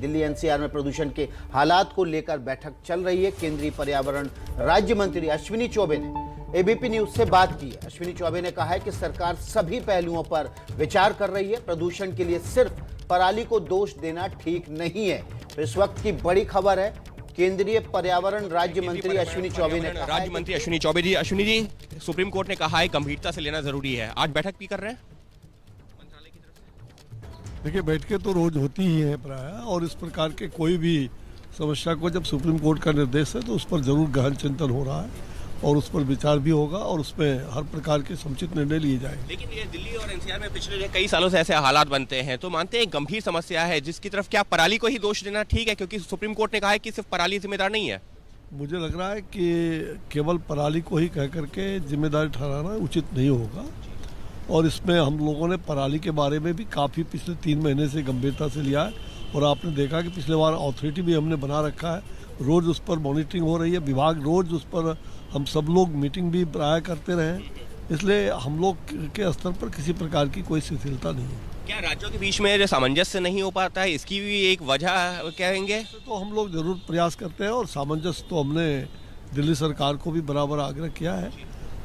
Delhi NCR में प्रदूषण के हालात को लेकर बैठक चल रही है। केंद्रीय पर्यावरण राज्य मंत्री अश्विनी चौबे ने एबीपी न्यूज से बात की है। अश्विनी चौबे ने कहा है कि सरकार सभी पहलुओं पर विचार कर रही है। प्रदूषण के लिए सिर्फ पराली को दोष देना ठीक नहीं है। तो इस वक्त की बड़ी खबर है, केंद्रीय पर्यावरण राज्य मंत्री अश्विनी चौबे ने कहा, राज्य मंत्री अश्विनी चौबे जी, अश्विनी जी, सुप्रीम कोर्ट ने कहा है गंभीरता से लेना जरूरी है, आज बैठक भी कर रहे हैं मंत्रालय की तरफ से? देखिए, बैठकें तो रोज होती ही हैं प्राय, और इस प्रकार के कोई भी समस्या को जब सुप्रीम कोर्ट का निर्देश है तो उस पर जरूर गहन चिंतन हो रहा है और उस पर विचार भी होगा और उसमें हर प्रकार के समुचित निर्णय लिए जाएंगे। लेकिन ये दिल्ली और एनसीआर में पिछले कई सालों से ऐसे हालात बनते हैं, तो मानते हैं गंभीर समस्या है जिसकी तरफ क्या पराली को ही दोष देना ठीक है, क्योंकि सुप्रीम कोर्ट ने कहा है कि सिर्फ पराली जिम्मेदार नहीं है? मुझे लग रहा है कि केवल पराली को ही कह करके जिम्मेदारी ठहराना उचित नहीं होगा, और इसमें हम लोगों ने पराली के बारे में भी काफ़ी पिछले 3 महीने से गंभीरता से लिया है, और आपने देखा कि पिछले बार अथॉरिटी भी हमने बना रखा है, रोज़ उस पर मॉनिटरिंग हो रही है, विभाग रोज़ उस पर, हम सब लोग मीटिंग भी प्राय करते रहे, इसलिए हम लोग के स्तर पर किसी प्रकार की कोई शिथिलता नहीं है। क्या राज्यों के बीच में जो सामंजस्य नहीं हो पाता है, इसकी भी एक वजह कहेंगे? तो हम लोग जरूर प्रयास करते हैं, और सामंजस्य तो हमने दिल्ली सरकार को भी बराबर आग्रह किया है,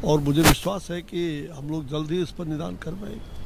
और मुझे विश्वास है कि हम लोग जल्द ही इस पर निदान कर पाएंगे।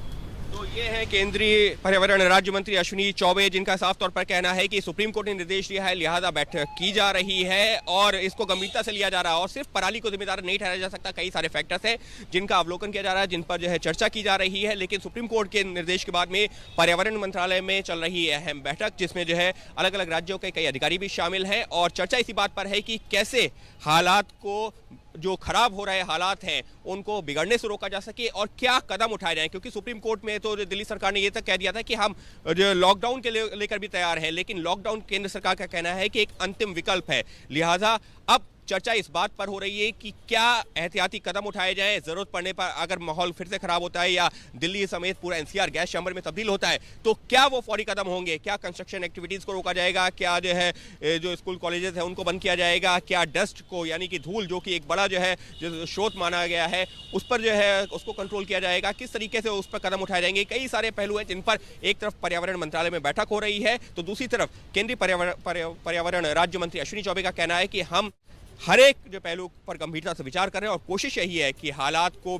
तो ये है केंद्रीय पर्यावरण राज्य मंत्री अश्विनी चौबे, जिनका साफ तौर पर कहना है कि सुप्रीम कोर्ट ने निर्देश दिया है, लिहाजा बैठक की जा रही है और इसको गंभीरता से लिया जा रहा है, और सिर्फ पराली को जिम्मेदार नहीं ठहराया जा सकता। कई सारे फैक्टर्स हैं जिनका अवलोकन किया जा रहा है, जिन पर जो है चर्चा की जा रही है, लेकिन सुप्रीम कोर्ट के निर्देश के बाद में पर्यावरण मंत्रालय में चल रही है अहम बैठक, जिसमें जो है अलग अलग राज्यों के कई अधिकारी भी शामिल हैं, और चर्चा इसी बात पर है कि कैसे हालात को, जो खराब हो रहे हालात हैं, उनको बिगड़ने से रोका जा सके और क्या कदम उठाए जाएं, क्योंकि सुप्रीम कोर्ट में तो दिल्ली सरकार ने ये तक कह दिया था कि हम जो लॉकडाउन के लेकर भी तैयार हैं, लेकिन लॉकडाउन केंद्र सरकार का कहना है कि एक अंतिम विकल्प है। लिहाजा अब चर्चा इस बात पर हो रही है कि क्या एहतियाती कदम उठाए जाएं, जरूरत पड़ने पर अगर माहौल फिर से खराब होता है या दिल्ली समेत पूरा एनसीआर गैस चैम्बर में तब्दील होता है तो क्या वो फौरी कदम होंगे, क्या कंस्ट्रक्शन एक्टिविटीज को रोका जाएगा, क्या जो है जो स्कूल कॉलेजेस हैं उनको बंद किया जाएगा, क्या डस्ट को, यानी कि धूल जो कि एक बड़ा जो है जो स्रोत माना गया है, उस पर जो है उसको कंट्रोल किया जाएगा, किस तरीके से उस पर कदम उठाए जाएंगे। कई सारे पहलू हैं जिन पर एक तरफ पर्यावरण मंत्रालय में बैठक हो रही है, तो दूसरी तरफ केंद्रीय पर्यावरण राज्य मंत्री अश्विनी चौबे का कहना है कि हम हर एक जो पहलू पर गंभीरता से विचार कर रहे हैं और कोशिश यही है कि हालात को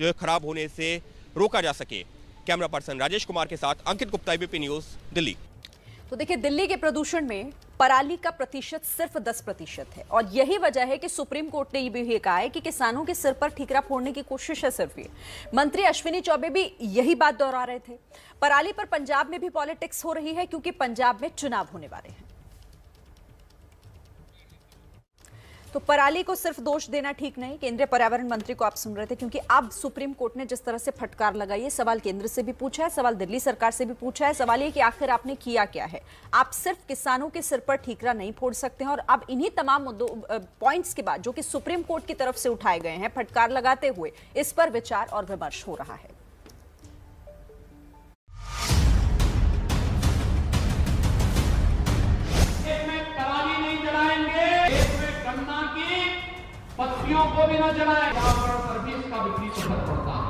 जो खराब होने से रोका जा सके। कैमरा पर्सन राजेश कुमार के साथ अंकित गुप्ता, एबीपी न्यूज, दिल्ली। तो देखिए, दिल्ली के प्रदूषण में पराली का प्रतिशत सिर्फ 10% है, और यही वजह है कि सुप्रीम कोर्ट ने ये भी कहा है कि किसानों के सिर पर ठीकरा फोड़ने की कोशिश है सिर्फ ये। मंत्री अश्विनी चौबे भी यही बात दोहरा रहे थे। पराली पर पंजाब में भी पॉलिटिक्स हो रही है, क्योंकि पंजाब में चुनाव होने वाले हैं। तो पराली को सिर्फ दोष देना ठीक नहीं, केंद्रीय पर्यावरण मंत्री को आप सुन रहे थे, क्योंकि अब सुप्रीम कोर्ट ने जिस तरह से फटकार लगाई है, सवाल केंद्र से भी पूछा है, सवाल दिल्ली सरकार से भी पूछा है। सवाल ये कि आखिर आपने किया क्या है? आप सिर्फ किसानों के सिर पर ठीकरा नहीं फोड़ सकते हैं। और अब इन्हीं तमाम पॉइंट्स के बाद जो कि सुप्रीम कोर्ट की तरफ से उठाए गए हैं, फटकार लगाते हुए इस पर विचार और विमर्श हो रहा है। पत्तियों को भी न जलाएं, पर्यावरण पर भी इसका विपरीत असर पड़ता है।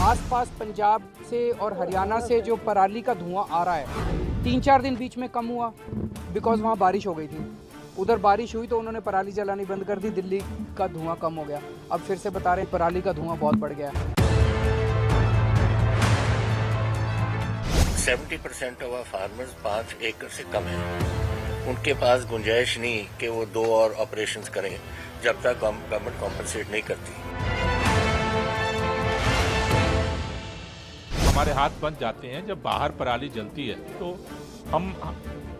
आसपास पंजाब से और हरियाणा से जो पराली का धुआं आ रहा है, 3-4 दिन बीच में कम हुआ बिकॉज वहाँ बारिश हो गई थी। उधर बारिश हुई तो उन्होंने पराली जलानी बंद कर दी, दिल्ली का धुआं कम हो गया। अब फिर से बता रहे पराली का धुआं बहुत बढ़ गया। 70% ऑफ फार्मर्स 5 एकड़ से कम है, उनके पास गुंजाइश नहीं कि वो 2 और ऑपरेशंस करें जब तक गवर्नमेंट कॉम्पनसेट नहीं करती। हमारे हाथ बंद जाते हैं जब बाहर पराली जलती है, तो हम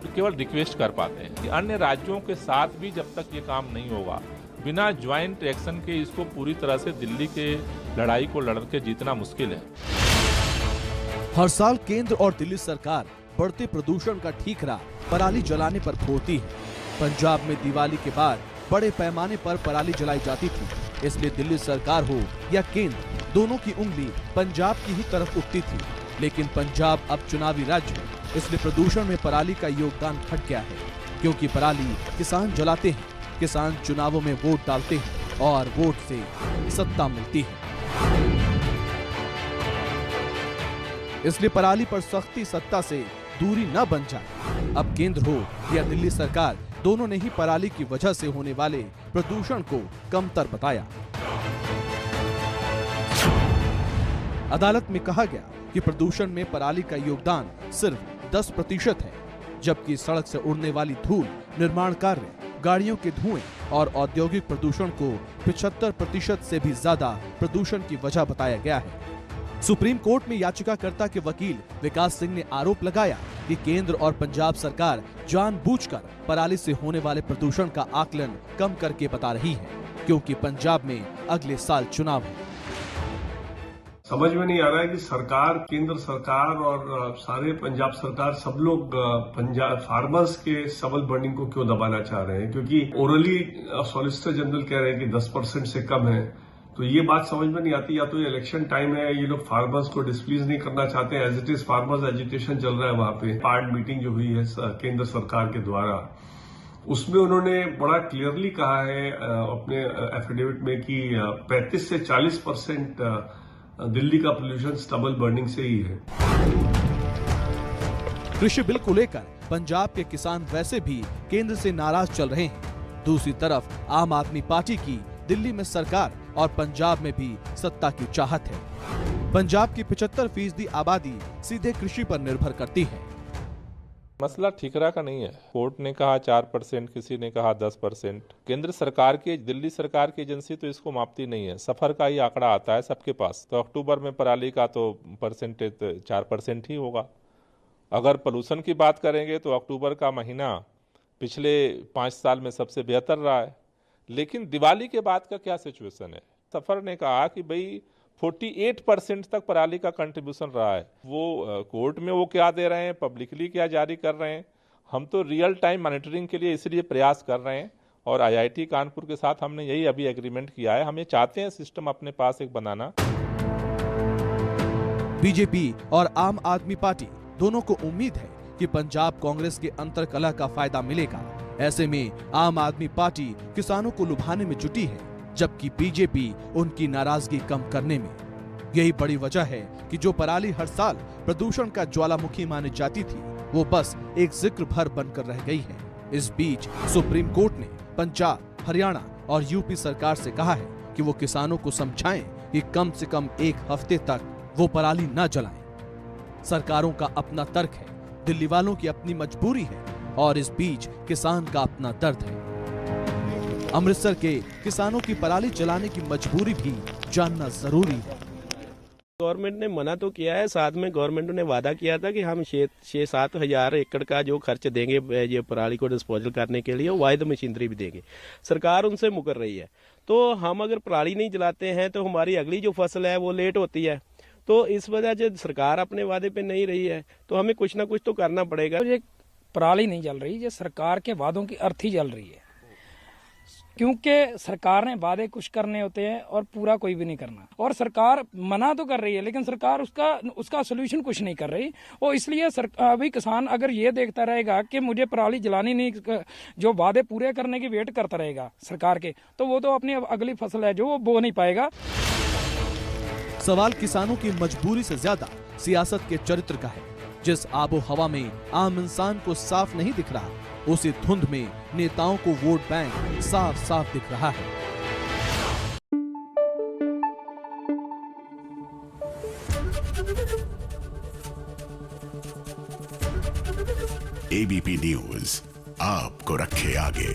केवल रिक्वेस्ट कर पाते हैं कि अन्य राज्यों के साथ भी जब तक ये काम नहीं होगा, बिना ज्वाइंट एक्शन के इसको पूरी तरह से दिल्ली के लड़ाई को लड़ के जीतना मुश्किल है। हर साल केंद्र और दिल्ली सरकार बढ़ते प्रदूषण का ठीकरा पराली जलाने पर फोड़ती है। पंजाब में दिवाली के बाद बड़े पैमाने पर पराली जलाई जाती थी, इसलिए दिल्ली सरकार हो या केंद्र, दोनों की उंगली पंजाब की ही तरफ उठती थी। लेकिन पंजाब अब चुनावी राज्य है, इसलिए प्रदूषण में पराली का योगदान घट गया है, क्योंकि पराली किसान जलाते हैं, किसान चुनावों में वोट डालते हैं और वोट से सत्ता मिलती है। इसलिए पराली पर सख्ती सत्ता से दूरी न बन जाए। अब केंद्र हो या दिल्ली सरकार, दोनों ने ही पराली की वजह से होने वाले प्रदूषण को कमतर बताया। अदालत में कहा गया कि प्रदूषण में पराली का योगदान सिर्फ 10% है, जबकि सड़क से उड़ने वाली धूल, निर्माण कार्य, गाड़ियों के धुएं और औद्योगिक प्रदूषण को 75% से भी ज्यादा प्रदूषण की वजह बताया गया है। सुप्रीम कोर्ट में याचिकाकर्ता के वकील विकास सिंह ने आरोप लगाया कि केंद्र और पंजाब सरकार जानबूझकर पराली से होने वाले प्रदूषण का आकलन कम करके बता रही है, क्योंकि पंजाब में अगले साल चुनाव है। समझ में नहीं आ रहा है कि सरकार, केंद्र सरकार और सारे पंजाब सरकार, सब लोग पंजाब फार्मर्स के सबल बर्निंग को क्यों दबाना चाह रहे हैं, क्योंकि ओरली सॉलिसिटर जनरल कह रहे हैं कि 10% से कम है। तो ये बात समझ में नहीं आती, या तो ये इलेक्शन टाइम है, ये लोग फार्मर्स को डिस्प्लीज नहीं करना चाहते। As it is farmers agitation चल रहा है वहां पे। पार्ट मीटिंग जो हुई है केंद्र सरकार के द्वारा, उसमें उन्होंने बड़ा क्लियरली कहा है अपने एफिडेविट में कि 35 से 40% दिल्ली का पोल्यूशन स्टबल बर्निंग से ही है। कृषि बिल को लेकर पंजाब के किसान वैसे भी केंद्र से नाराज चल रहे हैं। दूसरी तरफ आम आदमी पार्टी की दिल्ली में सरकार और पंजाब में भी सत्ता की चाहत है। पंजाब की 75% आबादी सीधे कृषि पर निर्भर करती है। मसला ठीकरा का नहीं है। कोर्ट ने कहा 4%, किसी ने कहा 10%। केंद्र सरकार की, दिल्ली सरकार की एजेंसी तो इसको मापती नहीं है। सफर का ही आंकड़ा आता है सबके पास। तो अक्टूबर में पराली का तो परसेंटेज 4% ही होगा। अगर पोल्यूशन की बात करेंगे तो अक्टूबर का महीना पिछले 5 साल में सबसे बेहतर रहा है। लेकिन दिवाली के बाद का क्या सिचुएशन है? सफर ने कहा कि भाई 48% तक पराली का कंट्रीब्यूशन रहा है। वो कोर्ट में वो क्या दे रहे हैं, पब्लिकली क्या जारी कर रहे हैं, हम तो रियल टाइम मॉनिटरिंग के लिए इसलिए प्रयास कर रहे हैं। और आईआईटी कानपुर के साथ हमने यही अभी एग्रीमेंट किया है। हम ये चाहते हैं सिस्टम अपने पास एक बनाना। बीजेपी और आम आदमी पार्टी दोनों को उम्मीद है कि पंजाब कांग्रेस के अंतरकलह का फायदा मिलेगा। ऐसे में आम आदमी पार्टी किसानों को लुभाने में जुटी है, जबकि बीजेपी उनकी नाराजगी कम करने में। यही बड़ी वजह है कि जो पराली हर साल प्रदूषण का ज्वालामुखी मानी जाती थी, वो बस एक जिक्र भर बनकर रह गई है। इस बीच सुप्रीम कोर्ट ने पंजाब, हरियाणा और यूपी सरकार से कहा है कि वो किसानों को समझाएं कि कम से कम 1 हफ्ते तक वो पराली न जलाएं। सरकारों का अपना तर्क है, दिल्ली वालों की अपनी मजबूरी है और इस बीच किसान का अपना दर्द है। अमृतसर के किसानों की पराली जलाने की मजबूरी भी जानना जरूरी है। गवर्नमेंट ने मना तो किया है, साथ में गवर्नमेंट ने वादा किया था कि हम 6-7 हजार एकड़ का जो खर्च देंगे ये पराली को डिस्पोजल करने के लिए, वाहिद मशीनरी भी देंगे। सरकार उनसे मुकर रही है। तो हम अगर पराली नहीं जलाते हैं तो हमारी अगली जो फसल है वो लेट होती है। तो इस वजह से सरकार अपने वादे पे नहीं रही है, तो हमें कुछ ना कुछ तो करना पड़ेगा। ये पराली नहीं जल रही, ये सरकार के वादों की अर्थी जल रही है, क्योंकि सरकार ने वादे कुछ करने होते हैं और पूरा कोई भी नहीं करना। और सरकार मना तो कर रही है, लेकिन सरकार उसका सोल्यूशन कुछ नहीं कर रही। और इसलिए अभी किसान अगर ये देखता रहेगा कि मुझे पराली जलानी नहीं, जो वादे पूरे करने की वेट करता रहेगा सरकार के, तो वो तो अपनी अगली फसल है जो वो बो नहीं पाएगा। सवाल किसानों की मजबूरी से ज्यादा सियासत के चरित्र का है। जिस आबो हवा में आम इंसान को साफ नहीं दिख रहा, उसी धुंध में नेताओं को वोट बैंक साफ साफ दिख रहा है। एबीपी न्यूज आपको रखे आगे।